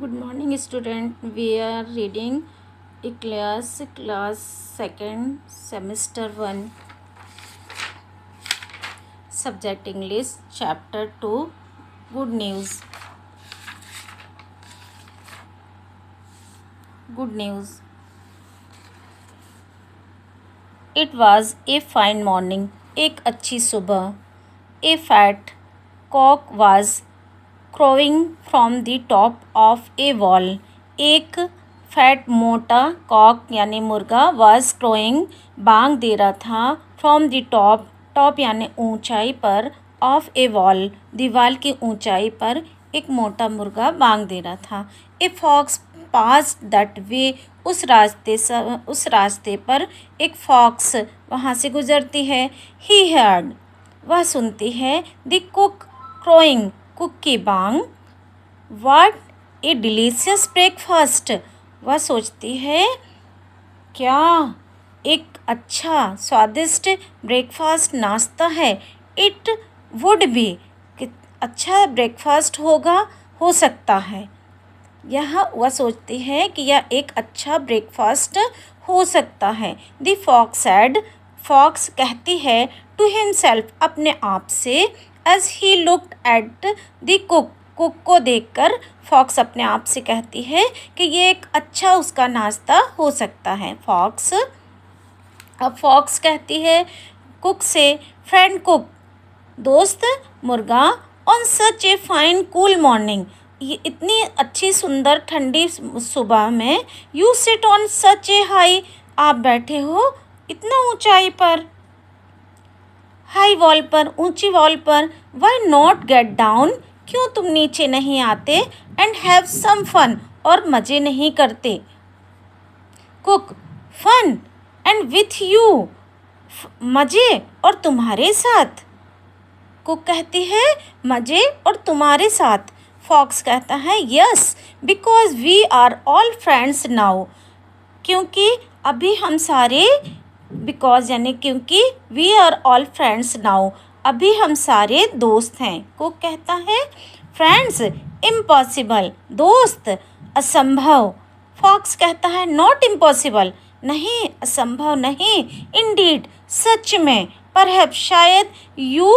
Good morning, student. We are reading class second, semester 1, subject English, chapter 2, good news. Good news. It was a fine morning. एक अच्छी सुबह. A fat cock was crowing from the top of a wall. एक fat मोटा Kock यानी मुर्गा was crowing बांग दे रहा था from the top यानी ऊंचाई पर of a wall दीवार की ऊंचाई पर एक मोटा मुर्गा बांग दे रहा था. A fox passed that way उस रास्ते पर एक फॉक्स वहाँ से गुजरती है. He heard वह सुनती है the cook crowing कुक की बांग. What a delicious breakfast वह सोचती है क्या एक अच्छा स्वादिष्ट ब्रेकफास्ट नाश्ता है. इट वुड बी कि अच्छा ब्रेकफास्ट होगा हो सकता है. यह वह सोचती है कि यह एक अच्छा ब्रेकफास्ट हो सकता है. द फॉक्स सैड फॉक्स कहती है टू हिमसेल्फ अपने आप से. As he looked at the cock को देखकर फॉक्स अपने आप से कहती है कि ये एक अच्छा उसका नाश्ता हो सकता है. अब फॉक्स कहती है कुक से फ्रेंड कुक दोस्त मुर्गा on such a fine cool morning ये इतनी अच्छी सुंदर ठंडी सुबह में you sit on such A high आप बैठे हो इतना ऊंचाई पर हाई वॉल पर ऊंची वॉल पर. वाई नॉट गेट डाउन क्यों तुम नीचे नहीं आते एंड हैव सम फन और मज़े नहीं करते. Cock fun and with you मज़े और तुम्हारे साथ. कुक कहती है मज़े और तुम्हारे साथ. फॉक्स कहता है yes because we are all friends now क्योंकि अभी हम सारे बिकॉज यानी क्योंकि we are all friends now अभी हम सारे दोस्त हैं. कुक कहता है फ्रेंड्स इम्पॉसिबल दोस्त असंभव. फॉक्स कहता है नॉट इम्पॉसिबल नहीं असंभव नहीं. इंडीड सच में. परहैप्स शायद. यू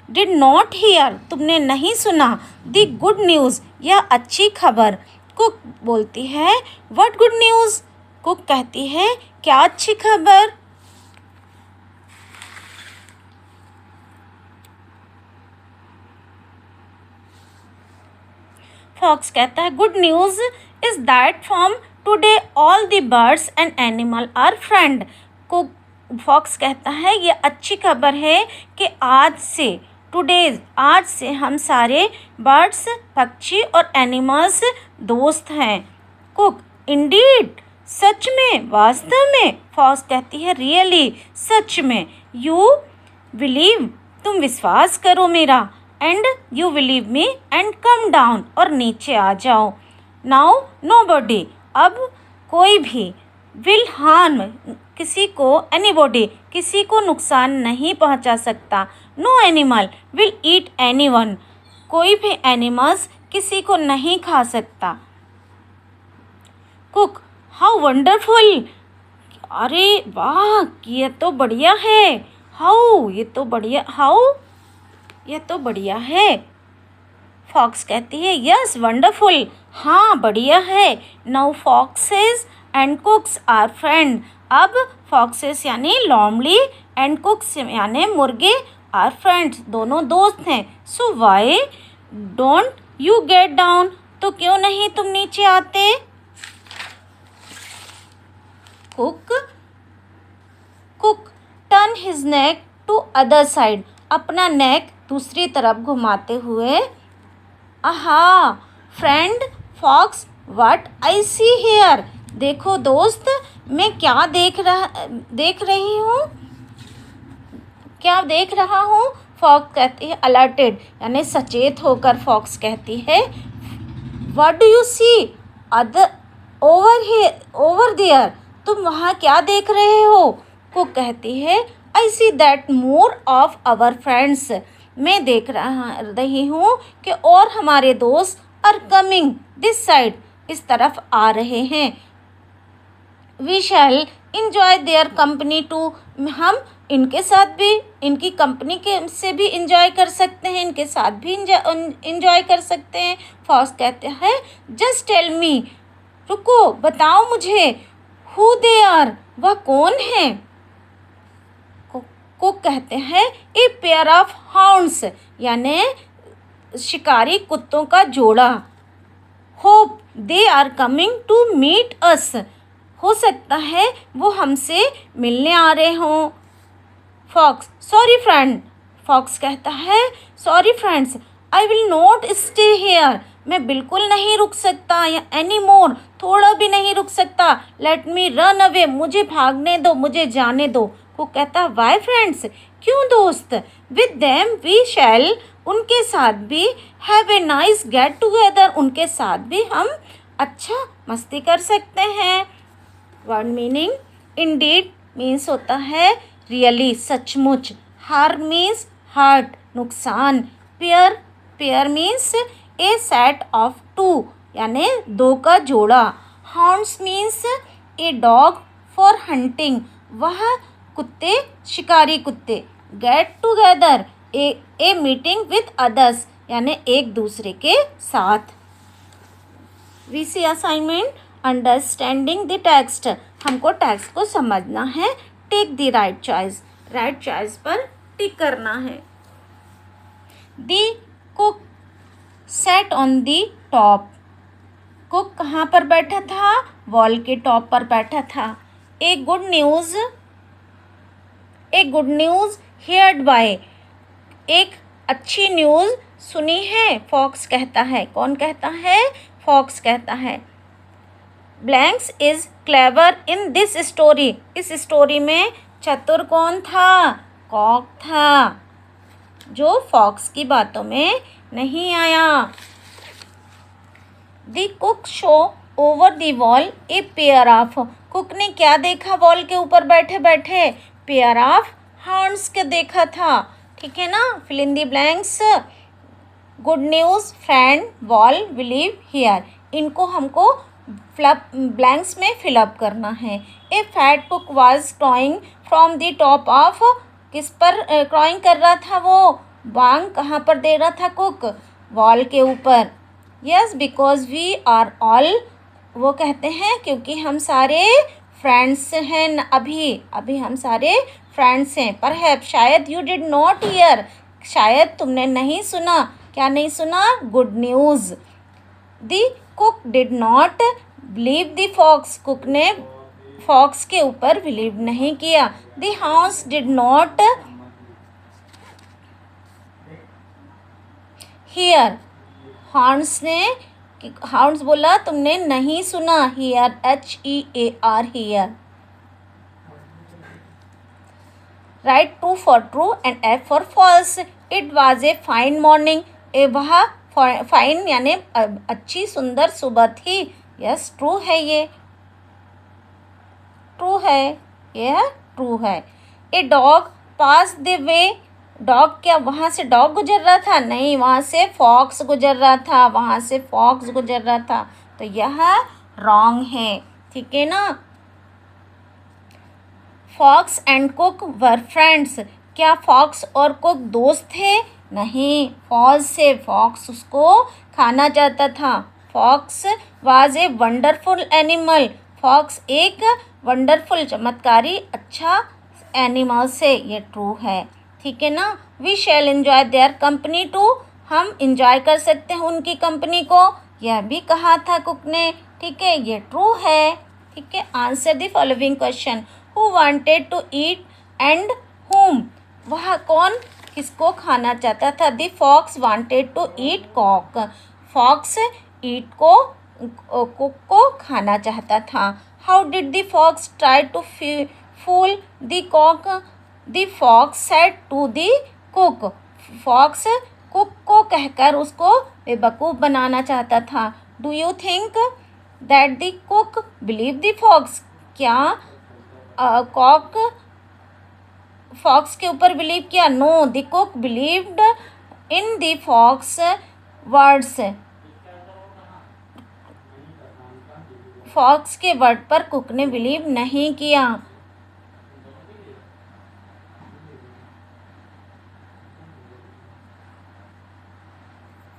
डिड नॉट हियर तुमने नहीं सुना. द गुड न्यूज़ यह अच्छी खबर. कुक बोलती है व्हाट गुड न्यूज़. कुक कहती है क्या अच्छी खबर. फॉक्स कहता है good news is that from today all the birds and animal are friend. को फॉक्स कहता है ये अच्छी खबर है कि आज से हम सारे बर्ड्स पक्षी और एनिमल्स दोस्त हैं. कुक इंडीड सच में वास्तव में. फॉक्स कहती है रियली सच में. यू बिलीव तुम विश्वास करो मेरा and you believe me and come down और नीचे आ जाओ. नाउ नोबडी अब कोई भी विल हार्म किसी को एनीबॉडी किसी को नुकसान नहीं पहुंचा सकता. No animal will eat anyone कोई भी एनिमल्स किसी को नहीं खा सकता. कुक हाउ वंडरफुल अरे वाह ये तो बढ़िया है. हाउ ये तो बढ़िया है. फॉक्स कहती है यस वंडरफुल हाँ बढ़िया है. Now foxes and cocks are friend. अब फॉक्सेस यानी लोमड़ी एंड कुक्स यानी मुर्गे आर फ्रेंड्स दोनों दोस्त हैं. So why don't you get down तो क्यों नहीं तुम नीचे आते. Cock turn his neck to other side अपना नेक दूसरी तरफ घुमाते हुए. Aha friend fox what I see here देखो दोस्त मैं क्या देख रहा हूँ. फॉक्स कहती है अलर्टेड यानी सचेत होकर. फॉक्स कहती है what do you see over there तुम वहाँ क्या देख रहे हो. कुक कहती है I see that more of our friends मैं देख रही हूँ कि और हमारे दोस्त आर कमिंग दिस साइड इस तरफ आ रहे हैं। We shall enjoy their company too, हम इनके साथ भी, इनकी कंपनी के से भी इंजॉय कर सकते हैं, इनके साथ भी इंजॉय कर सकते हैं। फॉक्स कहते हैं जस्ट टेल मी, रुको बताओ मुझे, हु दे आर, वह कौन है। कुक कहते हैं ए पेयर ऑफ हाउंड्स, यानी शिकारी कुत्तों का जोड़ा। Hope they are coming to meet us, हो सकता है वो हमसे मिलने आ रहे हों। फॉक्स सॉरी फ्रेंड, फॉक्स कहता है sorry friends, I will not stay here, मैं बिल्कुल नहीं रुक सकता, या एनी मोर, थोड़ा भी नहीं रुक सकता। लेट मी रन अवे, मुझे भागने दो, मुझे जाने दो। वो कहता वाई फ्रेंड्स, क्यों दोस्त। विद देम वी शैल, उनके साथ भी, have a nice get together, उनके साथ भी हम अच्छा मस्ती कर सकते हैं। वर्ड मीनिंग, इंडीड मीन्स होता है रियली, सचमुच। हार्म मीन्स हर्ट, नुकसान। Pair, pair means a set of two, यानी दो का जोड़ा। Hounds means a dog for hunting, वह कुत्ते, शिकारी कुत्ते। Get together, a meeting with others, यानी एक दूसरे के साथ। VC assignment, understanding the text, हमको टेक्स्ट को समझना है। Take the right choice, right choice पर टिक करना है। The cock set on the top, cock कहाँ पर बैठा था, वॉल के टॉप पर बैठा था। A good news, a good news heard by, एक अच्छी न्यूज़ सुनी है, फॉक्स कहता है। कौन कहता है, फॉक्स कहता है। Blanks is clever in this story, इस स्टोरी में चतुर कौन था, कॉक था, जो फॉक्स की बातों में नहीं आया। The cook show over the wall A pair of, cook ने क्या देखा वॉल के ऊपर बैठे बैठे, पेयर ऑफ हाउंड्स के देखा था। ठीक है ना, fill in the blanks. Good news friend wall believe here, इनको हमको ब्लैंक्स में फिलअप करना है। A fat cock was crying from the top of, किस पर क्राइंग कर रहा था वो, बांग कहाँ पर दे रहा था कुक, वॉल के ऊपर। Yes because we are all, वो कहते हैं क्योंकि हम सारे फ्रेंड्स हैं, अभी हम सारे फ्रेंड्स हैं। परहैप, शायद यू डिड नॉट हियर, शायद तुमने नहीं सुना, क्या नहीं सुना, good news. The cock did not believe the fox, cock ने फॉक्स के ऊपर बिलीव नहीं किया। The hounds did not hear, hounds ने, हाउंड्स बोला तुमने नहीं सुना, hear HEAR hear. Write true for true and F for false. It was a fine morning, a वह फाइन यानी अच्छी सुंदर सुबह थी। यस ट्रू है, ये ट्रू है, यह ट्रू है। A dog pass the way, dog, क्या वहाँ से डॉग गुजर रहा था, नहीं, वहाँ से फॉक्स गुजर रहा था, वहाँ से फॉक्स गुजर रहा था, तो यह रॉन्ग है। ठीक है ना। Fox and cock were friends, क्या फॉक्स और कुक दोस्त थे, नहीं, फॉल्स से, फॉक्स उसको खाना चाहता था। Fox was a wonderful animal, fox एक वंडरफुल चमत्कारी अच्छा एनिमल से, ये ट्रू है। ठीक है ना। We shall enjoy their company too, हम इंजॉय कर सकते हैं उनकी कंपनी को, यह भी कहा था कुक ने। ठीक है, ये ट्रू है। ठीक है। Answer the following question, who wanted to eat and whom, वह कौन किसको खाना चाहता था। The fox wanted to eat cock, fox eat को, कुक को खाना चाहता था। How did the fox try to fool the cock, the fox said to the cock, fox cock को कहकर उसको बेवकूफ़ बनाना चाहता था। Do you think that the cock believe the fox, क्या कॉक फॉक्स के ऊपर बिलीव किया, no, the cock believed in the fox words, fox के वर्ड पर कुक ने बिलीव नहीं किया।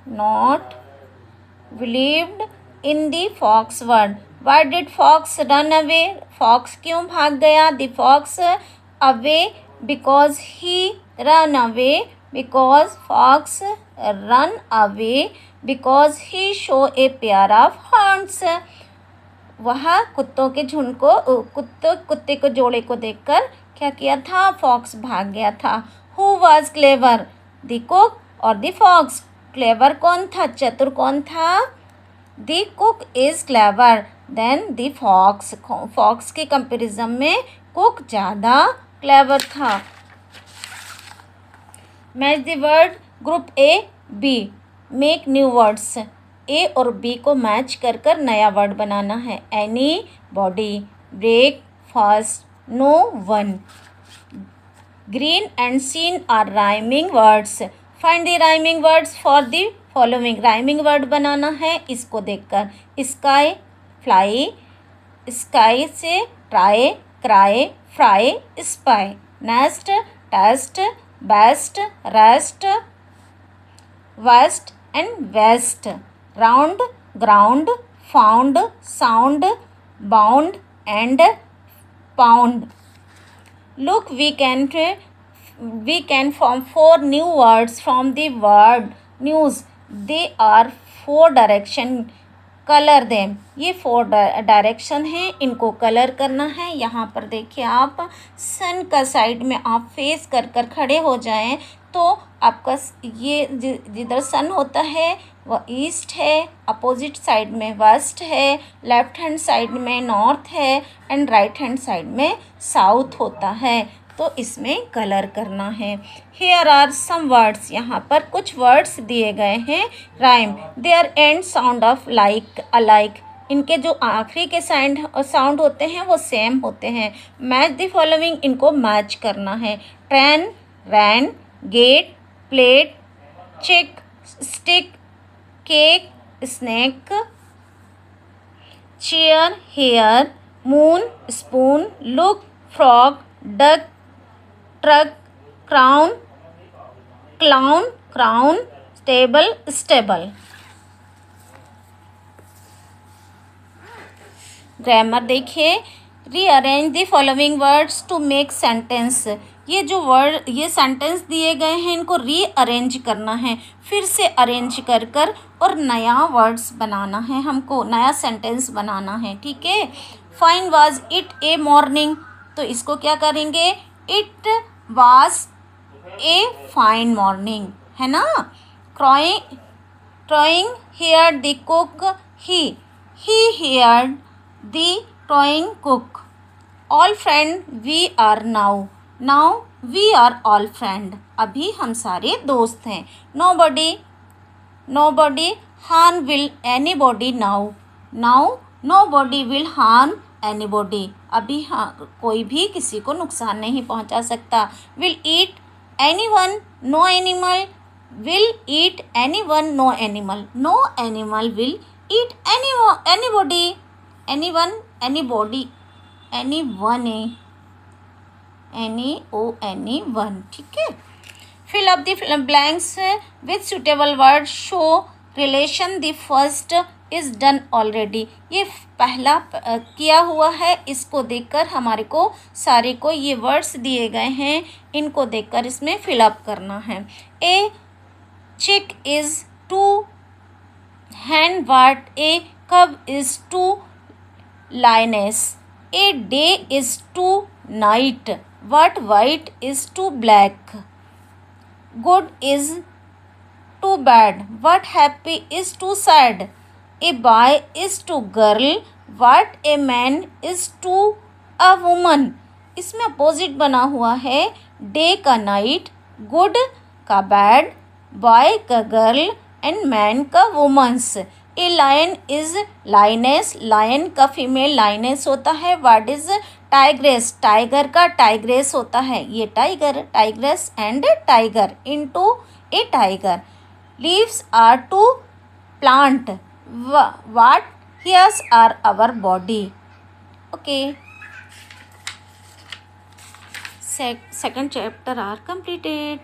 Not believed in the fox word. Why did fox run away? Fox क्यों भाग गया? The fox away because he run away, because fox run away because he show a pair of horns. वह कुत्तों के झुंड को कुत्ते को जोड़े को देखकर क्या किया था? फॉक्स भाग गया था। Who was clever? The cock और द फॉक्स? क्लेवर कौन था? चतुर कौन था? The cock is clever then the fox. Fox के कंपेरिजन में कुक ज़्यादा क्लेवर था। Match the word group A B, make new words. A और बी को मैच कर कर नया वर्ड बनाना है। Any body, break, fast, no one. Green and seen are rhyming words. Find the rhyming words for the following. Rhyming word बनाना है इसको देखकर। स्काई, फ्लाई, स्काई से try, cry, fry, spy. Nest, test, best, rest, west and west. Round, ground, found, sound, bound and pound. Look, we can form 4 new words from the word news. They are 4 direction. Color them. ये 4 direction हैं, इनको colour करना है। यहाँ पर देखिए आप सन का साइड में आप फेस कर कर खड़े हो जाएं तो आपका ये जिधर सन होता है वह ईस्ट है, अपोजिट साइड में वेस्ट है, लेफ्ट हैंड साइड में नॉर्थ है एंड राइट हैंड साइड में साउथ होता है। तो इसमें कलर करना है। Here are some words. यहाँ पर कुछ वर्ड्स दिए गए हैं rhyme. Their end sound of like alike. इनके जो आखिरी के साउंड होते हैं वो सेम होते हैं। मैच द फॉलोइंग, इनको मैच करना है। Train, rain, gate, plate, chick, stick, cake, snack, chair, hair, moon, spoon, look, frog, duck, truck, crown, clown, crown, table, stable. Grammar देखिए। Rearrange the following words to make sentence. ये जो word, ये sentence दिए गए हैं इनको rearrange करना है, फिर से अरेंज कर कर और नया वर्ड्स बनाना है, हमको नया सेंटेंस बनाना है। ठीक है। Fine was it a morning, तो इसको क्या करेंगे? It was a fine morning, है ना। Crying hear the cock, he heard the crying cock. All friend we are now we are all friend, अभी हम सारे दोस्त हैं। Nobody harm will anybody now nobody will harm anybody, अभी कोई भी किसी को नुकसान नहीं पहुंचा सकता। Will eat anyone no animal, will eat anyone no animal, no animal will eat anybody, anyone, anybody, anyone, anyone। ठीक है। Fill up the blanks with suitable word, show relation. The first is done already, ये पहला किया हुआ है। इसको देखकर हमारे को सारे को ये वर्ड्स दिए गए हैं, इनको देखकर इसमें फिलअप करना है। A chick is to hen what, a cub is to lioness, a day is to night, what white is too black, good is too bad, what happy is too sad, a boy is too girl, what a man is to a woman। इसमें opposite बना हुआ है, day का night, good का bad, boy का girl and man का womens. A lion is lioness, lion का female lioness होता है। व्हाट इज टाइग्रेस, टाइगर का टाइग्रेस होता है। ये tiger, tigress and tiger into a tiger. Leaves are to plant, what Here's are our body. Okay. Second chapter are completed.